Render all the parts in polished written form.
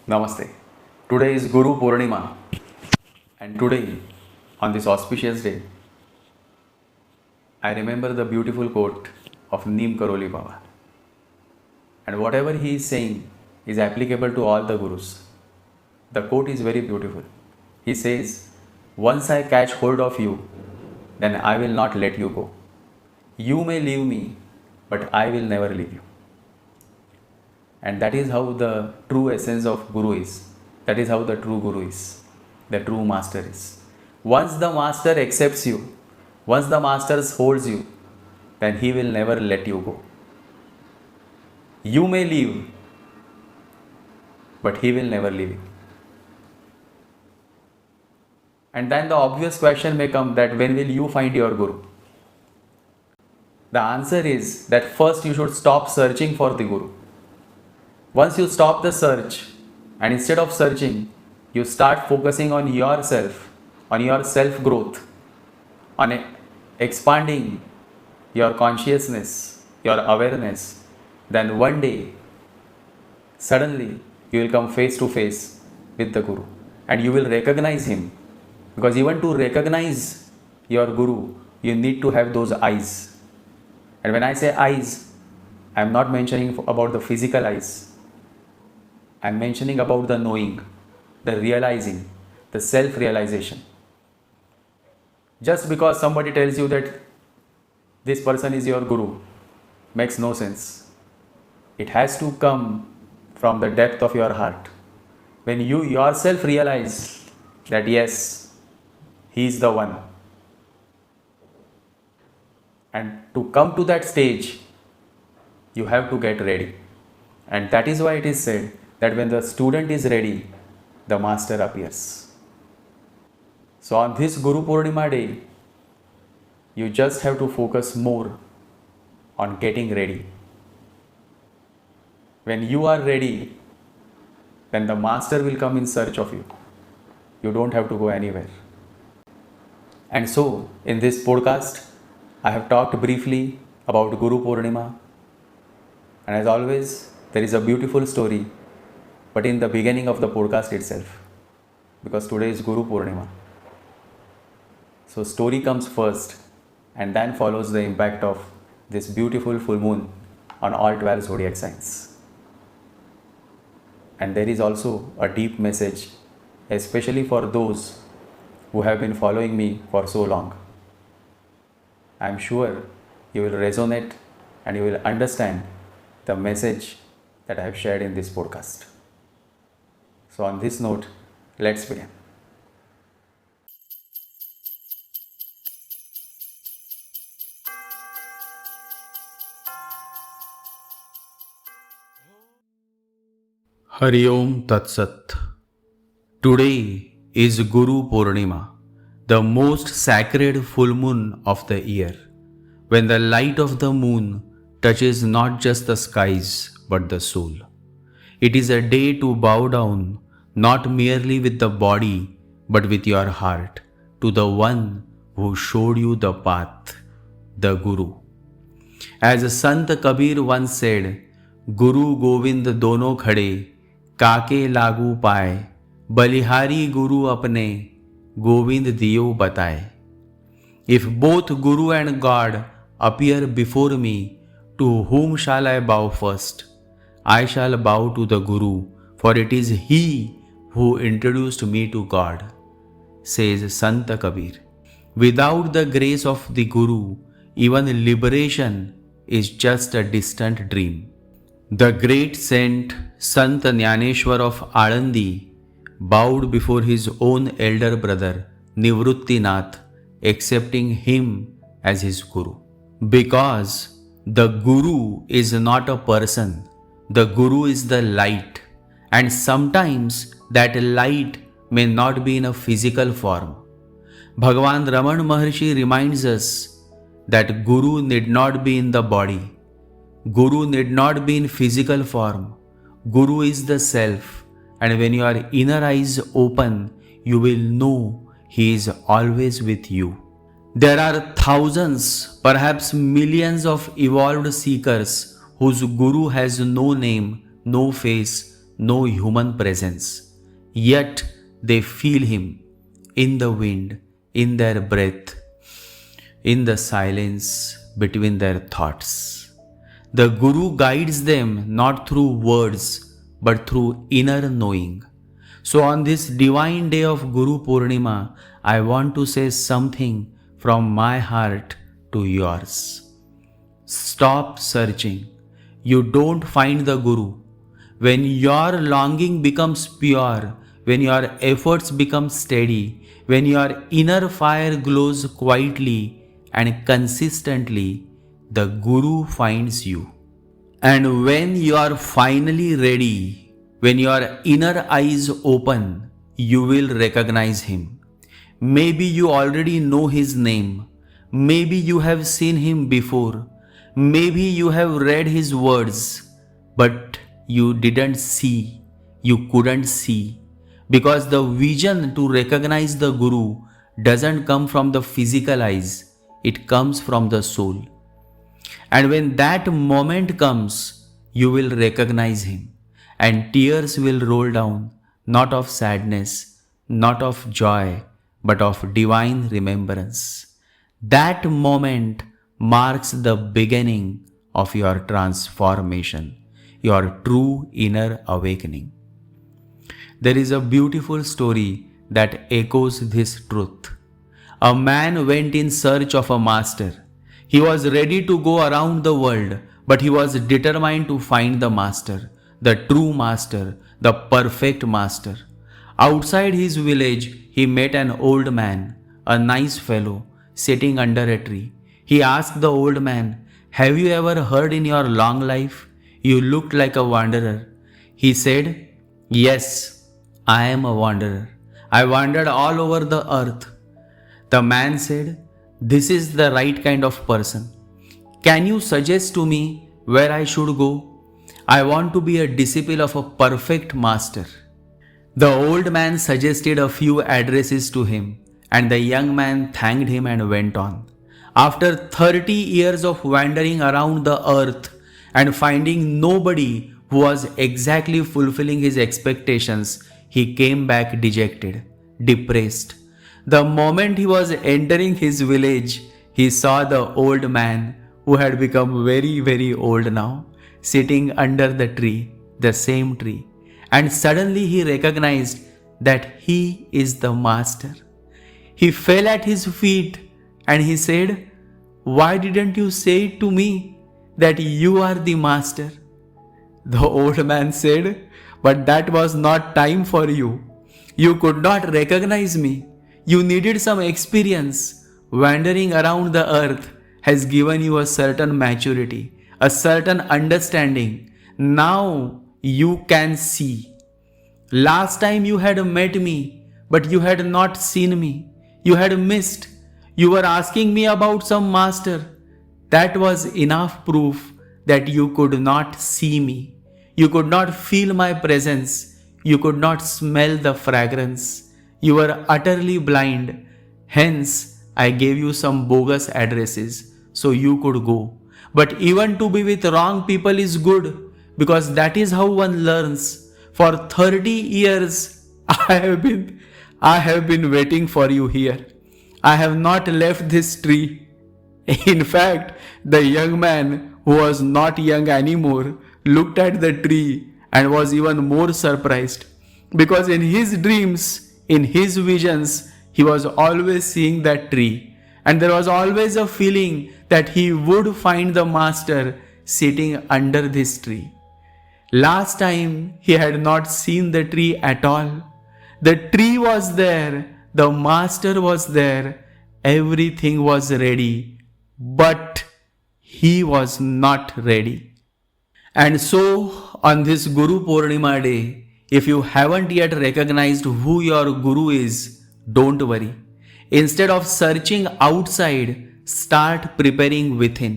Namaste. Today is Guru Purnima, and today, on this auspicious day, I remember the beautiful quote of Neem Karoli Baba. And whatever he is saying is applicable to all the Gurus. The quote is very beautiful. He says, "Once I catch hold of you, then I will not let you go. You may leave me, but I will never leave you." And that is how the true essence of Guru is. That is how the true Guru is. The true Master is. Once the Master accepts you, once the Master holds you, then he will never let you go. You may leave, but he will never leave you. And then the obvious question may come that when will you find your Guru? The answer is that first you should stop searching for the Guru. Once you stop the search, and instead of searching, you start focusing on yourself, on your self growth, on expanding your consciousness, your awareness, then one day, suddenly, you will come face to face with the Guru and you will recognize him. Because even to recognize your Guru, you need to have those eyes. And when I say eyes, I am not mentioning about the physical eyes. I am mentioning about the knowing, the realizing, the self-realization. Just because somebody tells you that this person is your Guru makes no sense. It has to come from the depth of your heart. When you yourself realize that yes, he is the one. And to come to that stage, you have to get ready. And that is why it is said that when the student is ready, the master appears. So on this Guru Purnima day, you just have to focus more on getting ready. When you are ready, then the master will come in search of you. You don't have to go anywhere. And so, in this podcast, I have talked briefly about Guru Purnima. And as always, there is a beautiful story, but in the beginning of the podcast itself, because today is Guru Purnima. So story comes first and then follows the impact of this beautiful full moon on all 12 zodiac signs. And there is also a deep message, especially for those who have been following me for so long. I am sure you will resonate and you will understand the message that I have shared in this podcast. So on this note, let's begin. Hari Om Tat Sat. Today is Guru Purnima, the most sacred full moon of the year, when the light of the moon touches not just the skies but the soul. It is a day to bow down not merely with the body but with your heart to the one who showed you the path, the Guru. As Sant Kabir once said, Guru Govind dono khade, काके लागू पाए, बलिहारी गुरु अपने, गोविंद दियो बताए. If both Guru and God appear before me, to whom shall I bow first? I shall bow to the Guru, for it is he who introduced me to God, says Sant Kabir. Without the grace of the Guru, even liberation is just a distant dream. The great saint Sant Jnaneshwar of Alandi bowed before his own elder brother Nivruttinath, accepting him as his Guru. Because the Guru is not a person, the Guru is the light, and sometimes that light may not be in a physical form. Bhagavan Raman Maharshi reminds us that Guru need not be in the body. Guru need not be in physical form. Guru is the self, and when your inner eyes open, you will know he is always with you. There are thousands, perhaps millions of evolved seekers whose Guru has no name, no face, no human presence, yet they feel him in the wind, in their breath, in the silence between their thoughts. The Guru guides them not through words but through inner knowing. So, on this divine day of Guru Purnima, I want to say something from my heart to yours. Stop searching. You don't find the Guru. When your longing becomes pure, when your efforts become steady, when your inner fire glows quietly and consistently, the Guru finds you. And when you are finally ready, when your inner eyes open, you will recognize him. Maybe you already know his name. Maybe you have seen him before. Maybe you have read his words, but you didn't see, you couldn't see. Because the vision to recognize the Guru doesn't come from the physical eyes, it comes from the soul. And when that moment comes, you will recognize him, and tears will roll down, not of sadness, not of joy, but of divine remembrance. That moment marks the beginning of your transformation, your true inner awakening. There is a beautiful story that echoes this truth. A man went in search of a master. He was ready to go around the world, but he was determined to find the master, the true master, the perfect master. Outside his village, he met an old man, a nice fellow, sitting under a tree. He asked the old man, "Have you ever heard in your long life? You looked like a wanderer." He said, "Yes, I am a wanderer. I wandered all over the earth." The man said, "This is the right kind of person. Can you suggest to me where I should go? I want to be a disciple of a perfect master." The old man suggested a few addresses to him, and the young man thanked him and went on. After 30 years of wandering around the earth and finding nobody who was exactly fulfilling his expectations, he came back dejected, depressed. The moment he was entering his village, he saw the old man, who had become very, very old now, sitting under the tree, the same tree. And suddenly he recognized that he is the master. He fell at his feet and he said, "Why didn't you say to me that you are the master?" The old man said, "But that was not time for you. You could not recognize me. You needed some experience. Wandering around the earth has given you a certain maturity, a certain understanding. Now you can see. Last time you had met me, but you had not seen me. You had missed. You were asking me about some master. That was enough proof that you could not see me. You could not feel my presence. You could not smell the fragrance. You were utterly blind. Hence, I gave you some bogus addresses so you could go. But even to be with wrong people is good, because that is how one learns. For 30 years, I have been waiting for you here. I have not left this tree." In fact, the young man, who was not young anymore, looked at the tree and was even more surprised, because in his dreams, in his visions, he was always seeing that tree, and there was always a feeling that he would find the master sitting under this tree. Last time he had not seen the tree at all. The tree was there, the master was there, everything was ready, but he was not ready. And so, on this Guru Purnima day, if you haven't yet recognized who your Guru is, don't worry. Instead of searching outside, start preparing within.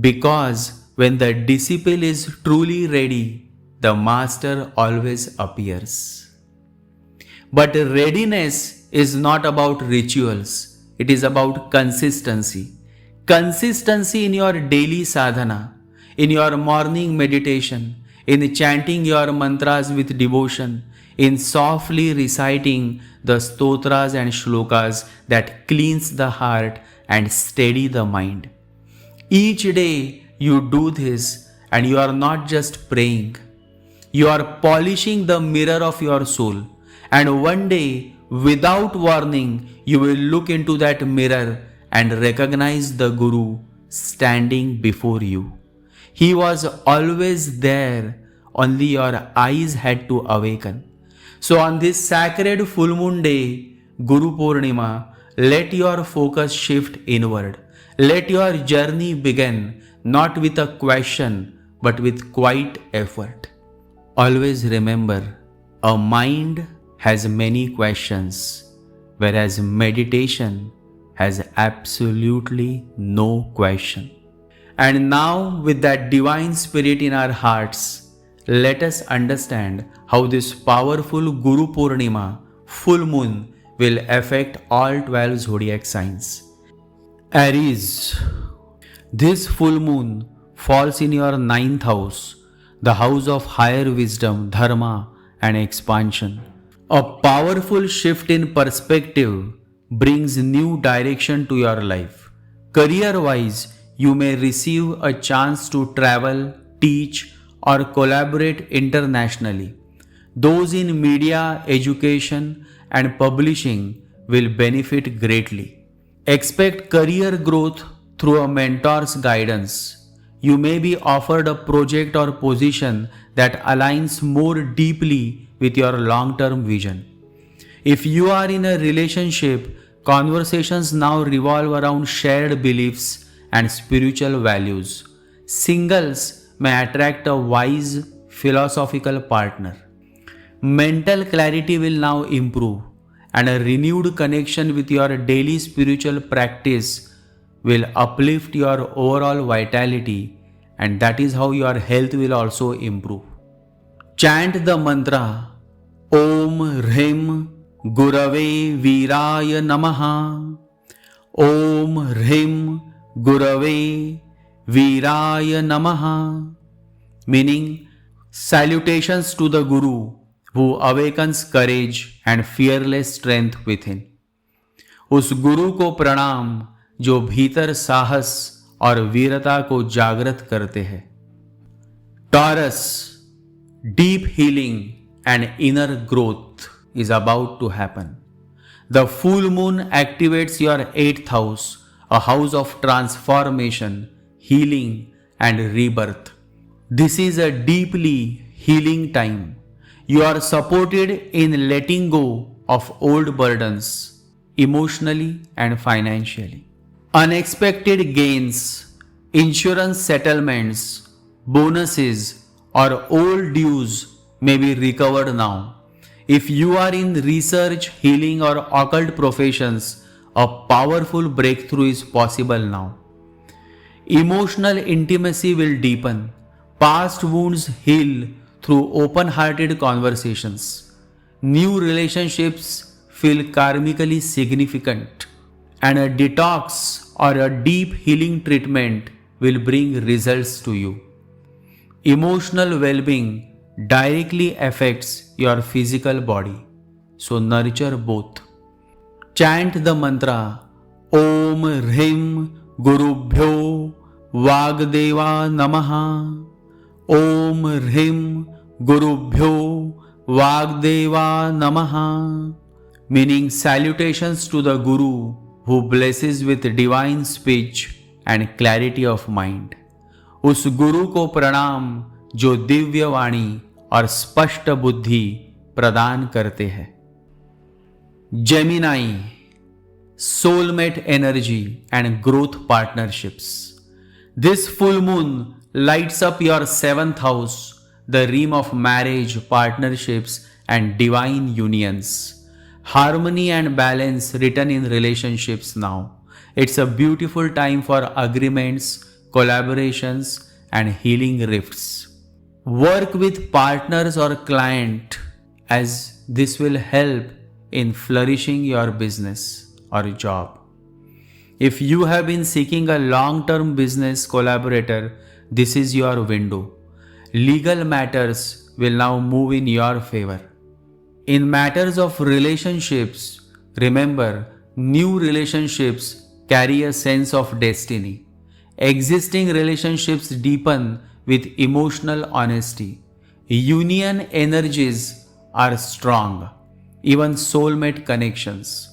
Because when the disciple is truly ready, the master always appears. But readiness is not about rituals, it is about consistency. Consistency in your daily sadhana, in your morning meditation, in chanting your mantras with devotion, in softly reciting the stotras and shlokas that cleanse the heart and steady the mind. Each day you do this and you are not just praying, you are polishing the mirror of your soul, and one day, without warning, you will look into that mirror and recognize the Guru standing before you. He was always there, only your eyes had to awaken. So on this sacred full moon day, Guru Purnima, let your focus shift inward. Let your journey begin not with a question but with quiet effort. Always remember, a mind has many questions, whereas meditation has absolutely no question. And now, with that divine spirit in our hearts, let us understand how this powerful Guru Purnima full moon will affect all 12 zodiac signs. Aries. This full moon falls in your 9th house, the house of higher wisdom, dharma, and expansion. A powerful shift in perspective brings new direction to your life. Career-wise, you may receive a chance to travel, teach, or collaborate internationally. Those in media, education, and publishing will benefit greatly. Expect career growth through a mentor's guidance. You may be offered a project or position that aligns more deeply with your long-term vision. If you are in a relationship, conversations now revolve around shared beliefs and spiritual values. Singles may attract a wise, philosophical partner. Mental clarity will now improve, and a renewed connection with your daily spiritual practice will uplift your overall vitality, and that is how your health will also improve. Chant the mantra Om Rhim Gurave Viraya Namaha. Om Rhim Gurave Viraya Namaha, meaning salutations to the Guru who awakens courage and fearless strength within. उस गुरु को प्रणाम जो भीतर साहस और वीरता को जागृत करते हैं. Taurus, deep healing and inner growth is about to happen. The full moon activates your 8th house, a house of transformation, healing, and rebirth. This is a deeply healing time. You are supported in letting go of old burdens, emotionally and financially. Unexpected gains, insurance settlements, bonuses, or old dues may be recovered now. If you are in research, healing, or occult professions, a powerful breakthrough is possible now. Emotional intimacy will deepen. Past wounds heal through open-hearted conversations. New relationships feel karmically significant, and a detox or a deep healing treatment will bring results to you. Emotional well-being directly affects your physical body, so nurture both. Chant the mantra Om Rhim Gurubhyo Vagdeva Namaha. Om Rhim Gurubhyo Vagdeva Namaha, meaning salutations to the Guru who blesses with divine speech and clarity of mind. उस गुरु को प्रणाम जो दिव्य वाणी और स्पष्ट बुद्धि प्रदान करते हैं. Gemini, soulmate energy and growth partnerships. This full moon lights up your 7th house, the realm of marriage, partnerships, and divine unions. Harmony and balance written in relationships now. It's a beautiful time for agreements, collaborations, and healing rifts. Work with partners or client, as this will help in flourishing your business or job. If you have been seeking a long-term business collaborator, this is your window. Legal matters will now move in your favor. In matters of relationships, remember, new relationships carry a sense of destiny. Existing relationships deepen with emotional honesty. Union energies are strong, even soulmate connections.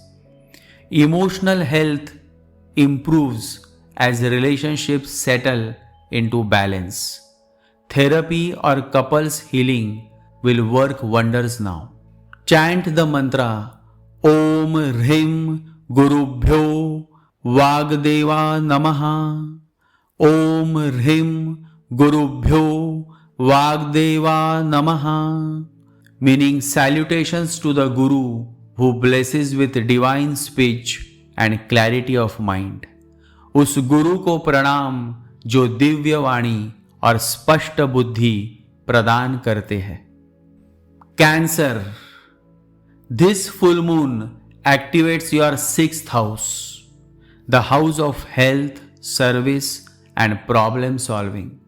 Emotional health improves as relationships settle into balance. Therapy or couples healing will work wonders now. Chant the mantra Om Hrim Gurubhyo Vagdeva Namaha. Om Hrim Gurubhyo Vagdeva Namaha, meaning salutations to the Guru who blesses with divine speech and clarity of mind. उस गुरु को प्रणाम जो दिव्य वाणी और स्पष्ट बुद्धि प्रदान करते हैं. Cancer. This full moon activates your 6th house, the house of health, service and problem solving.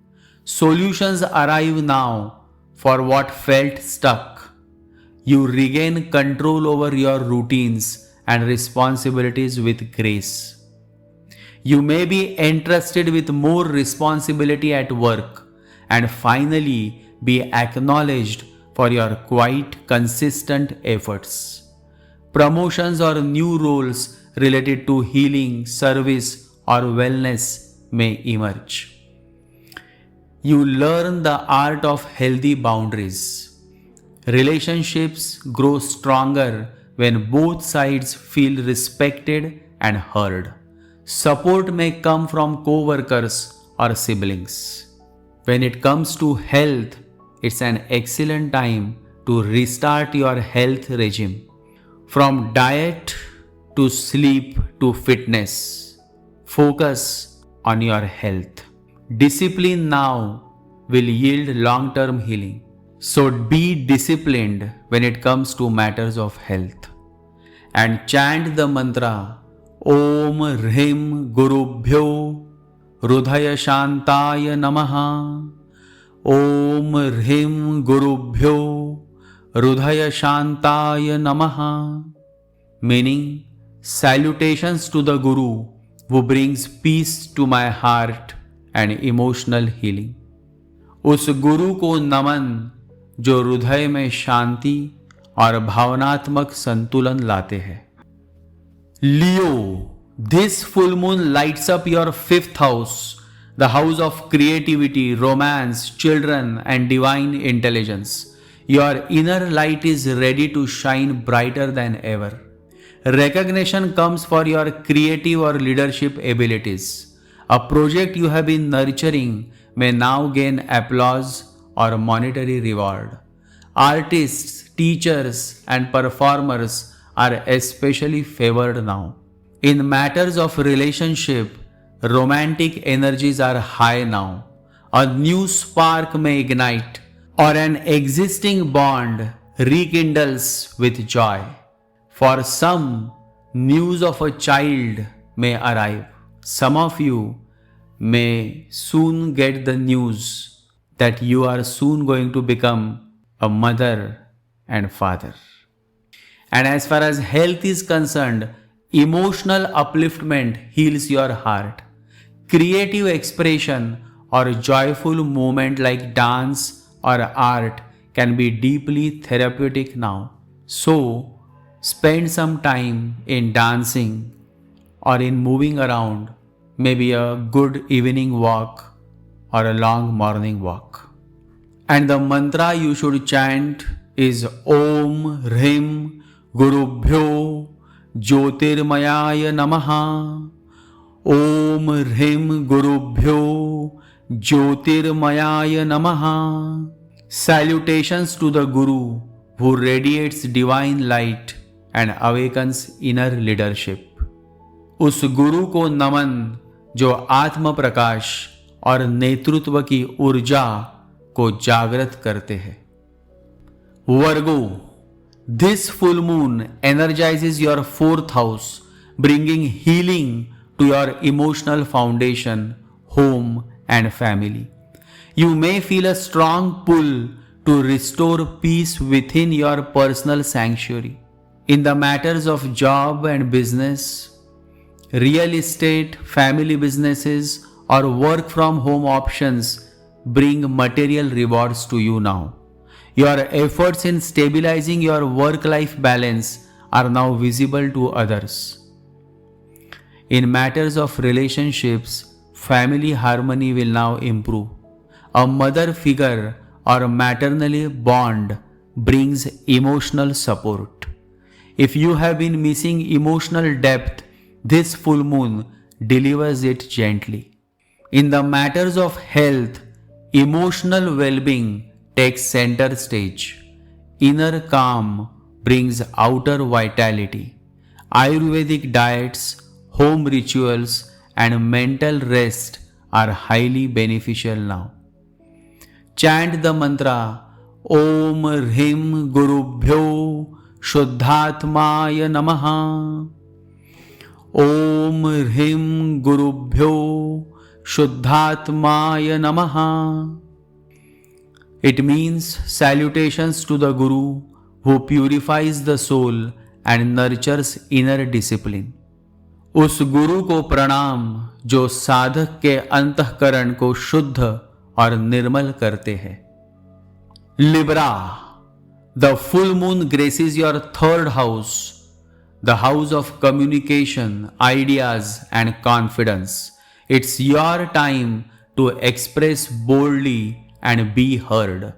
Solutions arrive now for what felt stuck. You regain control over your routines and responsibilities with grace. You may be entrusted with more responsibility at work and finally be acknowledged for your quite consistent efforts. Promotions or new roles related to healing, service or wellness may emerge. You learn the art of healthy boundaries. Relationships grow stronger when both sides feel respected and heard. Support may come from co-workers or siblings. When it comes to health, it's an excellent time to restart your health regime. From diet to sleep to fitness, focus on your health. Discipline now will yield long-term healing. So be disciplined when it comes to matters of health. And chant the mantra Om Hrim Gurubhyo Rudhaya Shantaya Namaha. Om Hrim Gurubhyo Rudhaya Shantaya Namaha, meaning salutations to the Guru who brings peace to my heart and emotional healing. उस गुरु को नमन जो हृदय में शांति और भावनात्मक संतुलन लाते हैं. Leo, this full moon lights up your 5th house, the house of creativity, romance, children and divine intelligence. Your inner light is ready to shine brighter than ever. Recognition comes for your creative or leadership abilities. A project you have been nurturing may now gain applause or monetary reward. Artists, teachers and performers are especially favored now. In matters of relationship, romantic energies are high now. A new spark may ignite or an existing bond rekindles with joy. For some, news of a child may arrive. Some of you may soon get the news that you are soon going to become a mother and father. And as far as health is concerned, emotional upliftment heals your heart. Creative expression or joyful movement like dance or art can be deeply therapeutic now. So, spend some time in dancing or in moving around, maybe a good evening walk or a long morning walk. And the mantra you should chant is Om Hrim Gurubhyo Jyotirmayaya Namaha. Om Hrim Gurubhyo Jyotirmayaya Namaha. Salutations to the Guru who radiates divine light and awakens inner leadership. उस गुरु को नमन जो आत्म प्रकाश और नेतृत्व की ऊर्जा को जागृत करते हैं. वर्गो, this full moon energizes your 4th house, bringing healing to your emotional foundation, home and family. You may feel a strong pull to restore peace within your personal sanctuary. In the matters of job and business, real estate, family businesses, or work from home options bring material rewards to you now. Your efforts in stabilizing your work life balance are now visible to others. In matters of relationships, family harmony will now improve. A mother figure or a maternal bond brings emotional support. If you have been missing emotional depth, this full moon delivers it gently. In the matters of health, emotional well-being takes center stage. Inner calm brings outer vitality. Ayurvedic diets, home rituals, and mental rest are highly beneficial now. Chant the mantra Om Hrim Gurubhyo Shuddhatmaya Namaha. Om Hrim Gurubhyo Shuddhatmaya Namaha. It means salutations to the Guru who purifies the soul and nurtures inner discipline. उस गुरु को प्रणाम जो साधक के अंतःकरण को शुद्ध और निर्मल करते हैं. Libra, the full moon graces your third house, the house of communication, ideas, and confidence. It's your time to express boldly and be heard.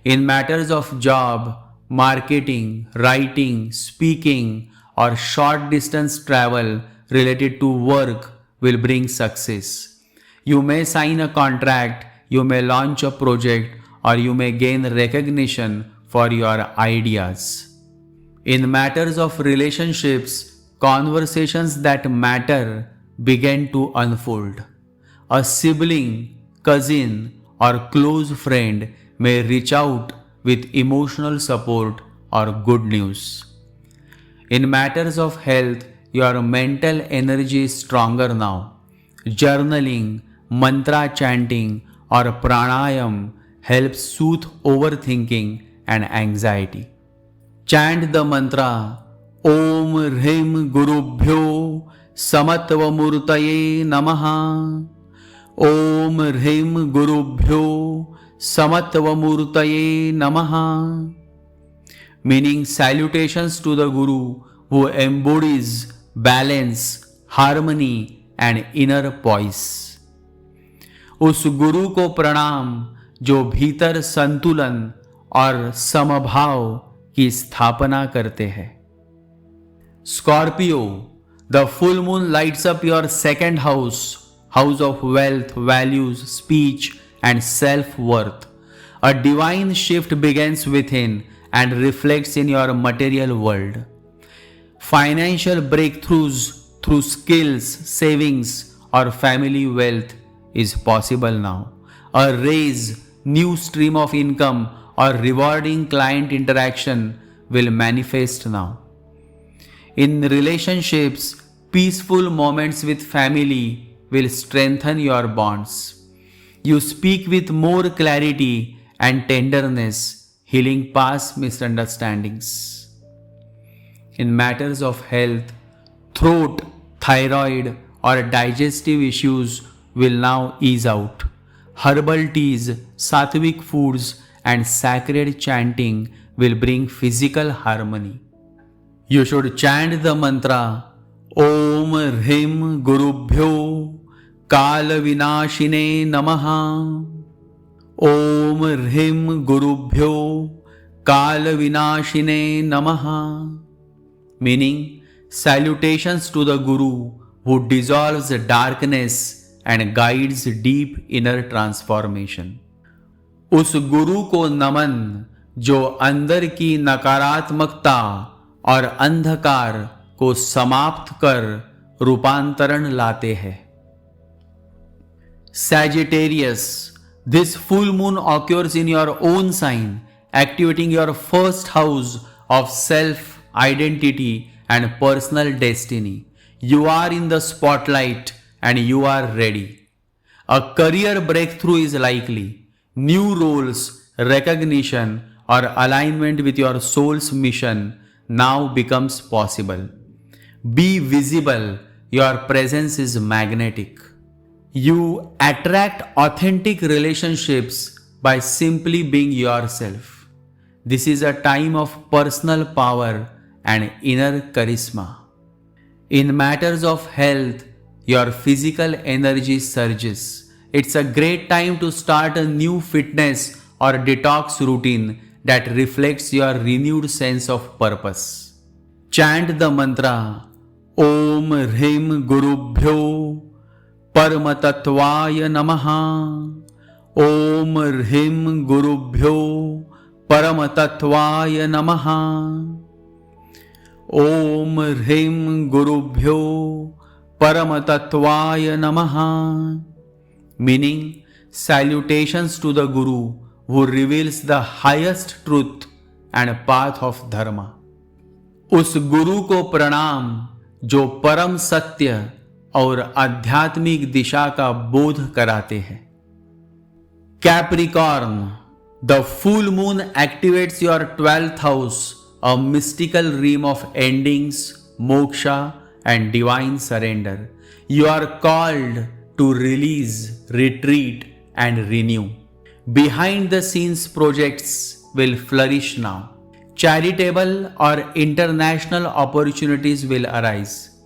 In matters of job, marketing, writing, speaking, or short distance travel related to work will bring success. You may sign a contract, you may launch a project, or you may gain recognition for your ideas. In matters of relationships, conversations that matter begin to unfold. A sibling, cousin, or close friend may reach out with emotional support or good news. In matters of health, your mental energy is stronger now. Journaling, mantra chanting, or pranayam helps soothe overthinking and anxiety. Chant the mantra Om Hrim Gurubhyo Samatvamurtaye Namaha. Om Hrim Gurubhyo Samatvamurtaye Namaha. Meaning salutations to the Guru who embodies balance, harmony, and inner poise. उस गुरु को प्रणाम जो भीतर संतुलन और समभाव की स्थापना करते हैं. Scorpio, the full moon lights up your second house, house of wealth, values, speech, and self-worth. A divine shift begins within and reflects in your material world. Financial breakthroughs through skills, savings, or family wealth is possible now. A raise, new stream of income, or rewarding client interaction will manifest now. In relationships, peaceful moments with family will strengthen your bonds. You speak with more clarity and tenderness, healing past misunderstandings. In matters of health, throat, thyroid, or digestive issues will now ease out. Herbal teas, sattvic foods, and sacred chanting will bring physical harmony. You should chant the mantra Om Hrim Gurubhyo Kala Vinashine Namaha. Om Hrim Gurubhyo Kala Vinashine Namaha. Meaning salutations to the Guru who dissolves darkness and guides deep inner transformation. उस गुरु को नमन जो अंदर की नकारात्मकता और अंधकार को समाप्त कर रूपांतरण लाते हैं. Sagittarius, this full moon occurs in your own sign, activating your first house of self, identity, and personal destiny. You are in the spotlight and you are ready. A career breakthrough is likely. New roles, recognition, or alignment with your soul's mission now becomes possible. Be visible. Your presence is magnetic. You attract authentic relationships by simply being yourself. This is a time of personal power and inner charisma. In matters of health, your physical energy surges. It's a great time to start a new fitness or detox routine that reflects your renewed sense of purpose. Chant the mantra Om Hrim Gurubhyo Paramatatvaya Namaha. Om Hrim Gurubhyo Paramatatvaya Namaha. Om Hrim Gurubhyo Paramatatvaya Namaha. Meaning, salutations to the Guru who reveals the highest truth and path of dharma. उस गुरु को प्रणाम जो परम सत्य और आध्यात्मिक दिशा का बोध कराते हैं. Capricorn, the full moon activates your 12th house, a mystical realm of endings, moksha, and divine surrender. You are called to release, retreat, and renew. Behind the scenes projects will flourish now. Charitable or international opportunities will arise.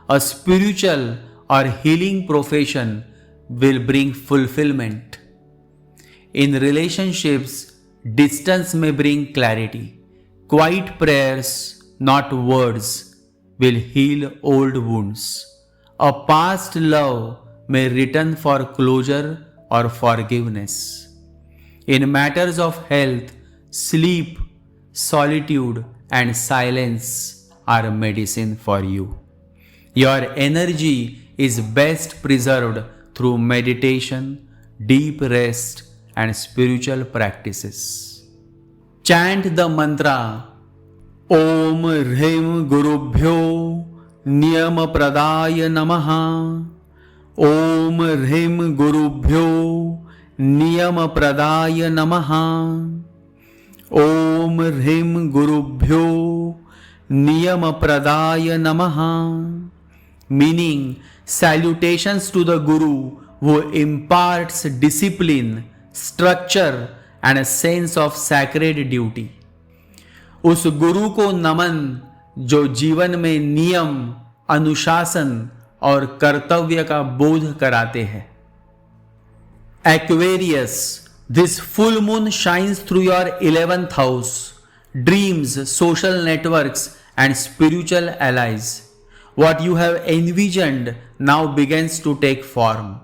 A spiritual or healing profession will bring fulfillment. In relationships, distance may bring clarity. Quiet prayers, not words, will heal old wounds. A past love may return for closure or forgiveness. In matters of health, sleep, solitude, and silence are medicine for you. Your energy is best preserved through meditation, deep rest, and spiritual practices. Chant the mantra Om Hrim Gurubhyo Niyama Pradaya Namaha. Om Hrim Gurubhyo Niyama Pradaya Namaha. Om Hrim Gurubhyo Niyama Pradaya Namaha. Meaning, salutations to the Guru who imparts discipline, structure, and a sense of sacred duty. उस गुरु को नमन जो जीवन में नियम, अनुशासन और कर्तव्य का बोध कराते हैं. Aquarius, this full moon shines through your 11th house, dreams, social networks, and spiritual allies. What you have envisioned now begins to take form.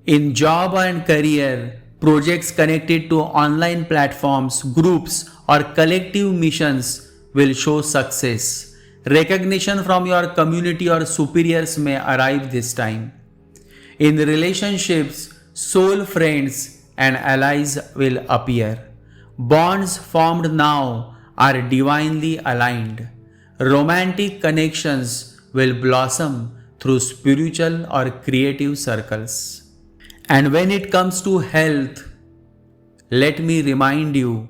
In job and career, projects connected to online platforms, groups, or collective missions will show success. Recognition from your community or superiors may arrive this time. In relationships, soul friends and allies will appear. Bonds formed now are divinely aligned. Romantic connections will blossom through spiritual or creative circles. And when it comes to health, let me remind you,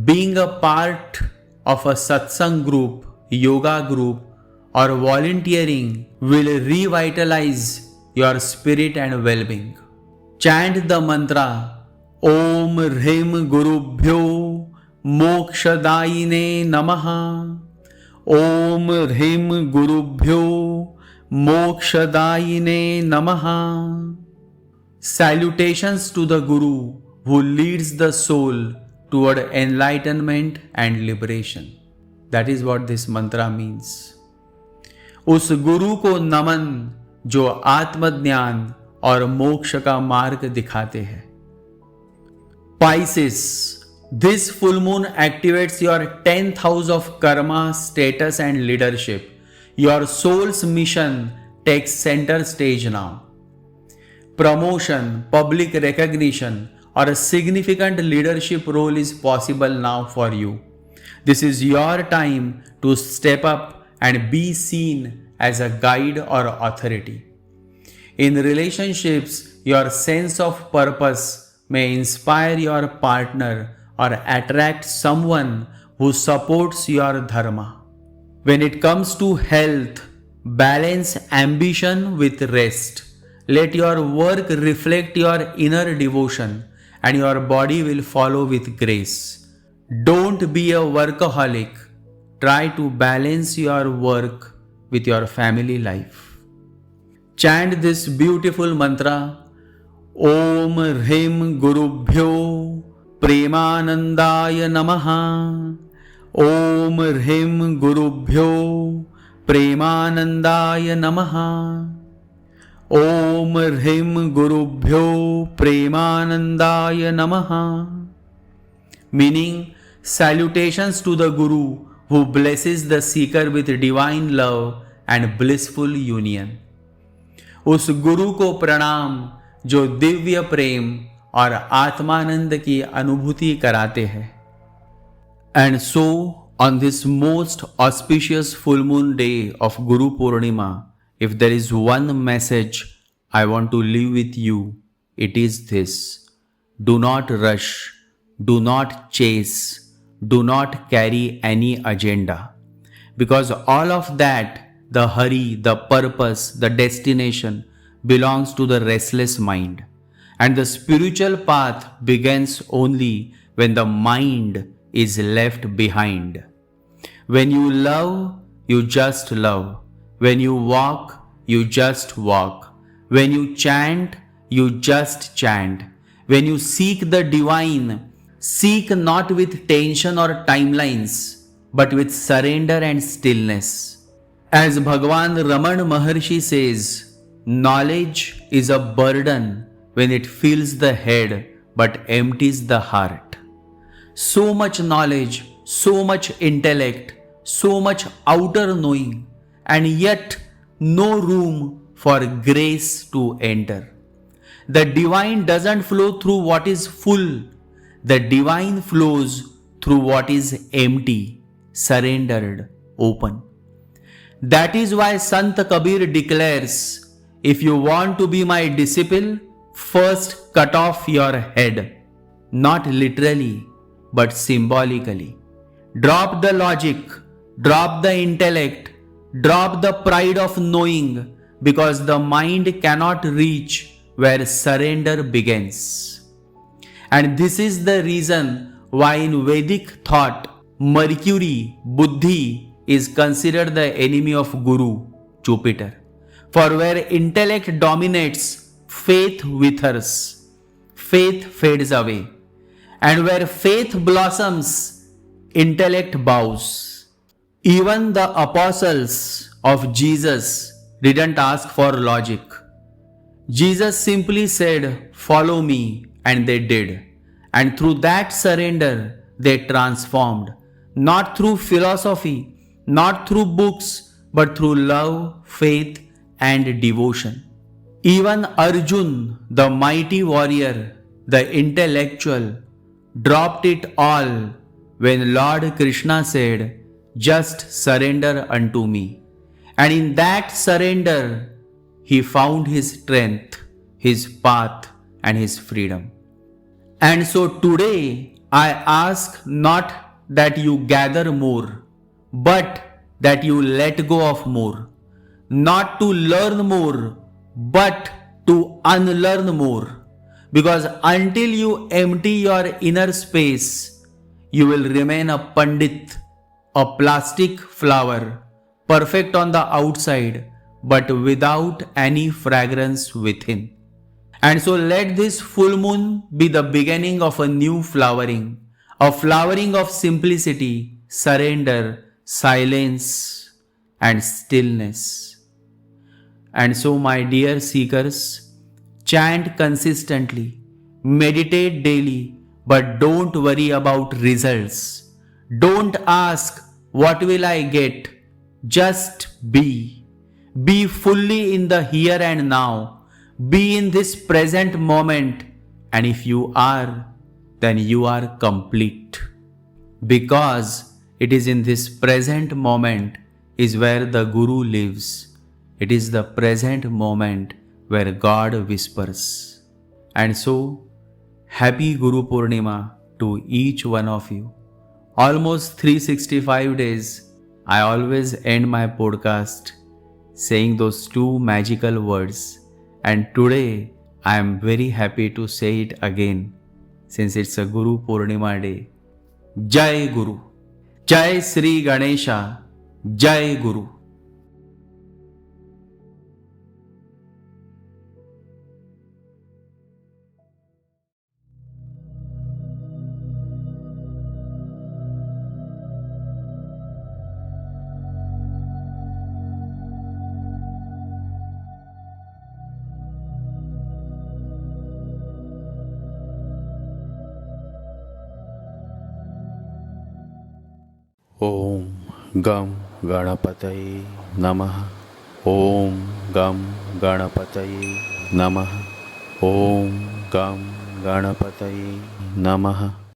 being a part of a satsang group, yoga group, or volunteering will revitalize your spirit and well-being. Chant the mantra Om Hrim Gurubhyo Mokshadayine Namaha. Om Hrim Gurubhyo Mokshadayine Namaha. Salutations to the Guru who leads the soul toward enlightenment and liberation. That is what this mantra means. उस गुरु को नमन जो आत्मज्ञान और मोक्ष का मार्ग दिखाते हैं. Pisces, this full moon activates your 10th house of karma, status, and leadership. Your soul's mission takes center stage now. Promotion, public recognition, or a significant leadership role is possible now for you. This is your time to step up and be seen as a guide or authority. In relationships, your sense of purpose may inspire your partner or attract someone who supports your dharma. When it comes to health, balance ambition with rest. Let your work reflect your inner devotion and your body will follow with grace. Don't be a workaholic. Try to balance your work with your family life. Chant this beautiful mantra. Om Hrim Gurubhyo Premanandaya Namaha. Om Hrim Gurubhyo Premanandaya Namaha. Om Hrim Gurubhyo Premanandaya Namaha. Meaning, salutations to the Guru who blesses the seeker with divine love and blissful union. उस गुरु को प्रणाम जो दिव्य प्रेम और आत्मानंद की अनुभूति कराते हैं. And so, on this most auspicious full moon day of Guru Purnima, if there is one message I want to leave with you, it is this. Do not rush, do not chase, do not carry any agenda. Because all of that, the hurry, the purpose, the destination, belongs to the restless mind. And the spiritual path begins only when the mind is left behind. When you love, you just love. When you walk, you just walk. When you chant, you just chant. When you seek the divine, seek not with tension or timelines, but with surrender and stillness. As Bhagwan Raman Maharshi says, knowledge is a burden when it fills the head but empties the heart. So much knowledge, so much intellect, so much outer knowing, and yet no room for grace to enter. The divine doesn't flow through what is full. The divine flows through what is empty, surrendered, open. That is why Sant Kabir declares, if you want to be my disciple, first cut off your head. Not literally, but symbolically. Drop the logic, drop the intellect, drop the pride of knowing, because the mind cannot reach where surrender begins. And this is the reason why in Vedic thought, Mercury, Buddhi, is considered the enemy of Guru, Jupiter. For where intellect dominates, faith withers, faith fades away. And where faith blossoms, intellect bows. Even the apostles of Jesus didn't ask for logic. Jesus simply said, follow me, and they did. And through that surrender, they transformed, not through philosophy, not through books, but through love, faith, and devotion. Even Arjun, the mighty warrior, the intellectual, dropped it all when Lord Krishna said, just surrender unto me. And in that surrender, he found his strength, his path, and his freedom. And so today, I ask not that you gather more, but that you let go of more. Not to learn more, but to unlearn more. Because until you empty your inner space, you will remain a pandit, a plastic flower, perfect on the outside, but without any fragrance within. And so let this full moon be the beginning of a new flowering, a flowering of simplicity, surrender, silence, and stillness. And so, my dear seekers, chant consistently, meditate daily, but don't worry about results. Don't ask, what will I get? Just be. Be fully in the here and now. Be in this present moment. And if you are, then you are complete. Because it is in this present moment is where the Guru lives. It is the present moment where God whispers. And so, happy Guru Purnima to each one of you. Almost 365 days, I always end my podcast saying those two magical words, and today I am very happy to say it again since it's a Guru Purnima day. Jai Guru. Jai Sri Ganesha. Jai Guru. ॐ गं गणपतये नमः। ॐ गं गणपतये नमः। ॐ गं गणपतये नमः।